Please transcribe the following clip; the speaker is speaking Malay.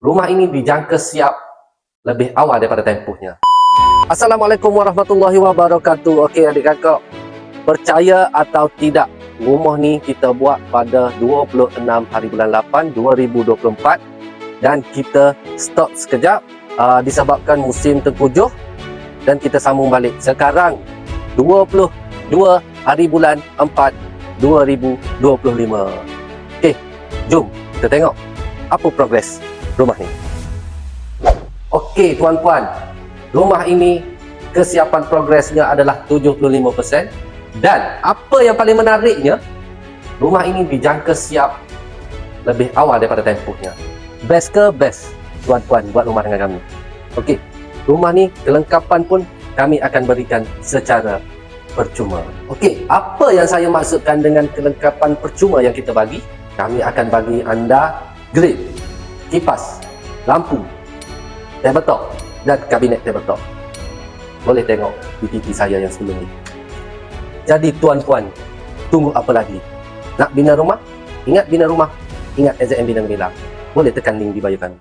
Rumah ini dijangka siap lebih awal daripada tempohnya. Assalamualaikum warahmatullahi wabarakatuh. Okey adik kakak, percaya atau tidak, rumah ni kita buat pada 26 hari bulan 8 2024 dan kita stop sekejap disebabkan musim tengkujuh dan kita sambung balik sekarang 22 hari bulan 4 2025. Okey, jom kita tengok apa progres rumah ni. Okey tuan-puan, rumah ini kesiapan progresnya adalah 75% dan apa yang paling menariknya, rumah ini dijangka siap lebih awal daripada tempohnya. Best ke best tuan-puan buat rumah dengan kami. Okey, rumah ni kelengkapan pun kami akan berikan secara percuma. Okey, apa yang saya maksudkan dengan kelengkapan percuma yang kita bagi? Kami akan bagi anda grill, kipas, lampu, tabletop dan kabinet tabletop. Boleh tengok di TV saya yang sebelum ni. Jadi tuan-puan, tunggu apa lagi? Nak bina rumah? Ingat bina rumah? Ingat SZM Bina Gemilang. Boleh tekan link di bio kami.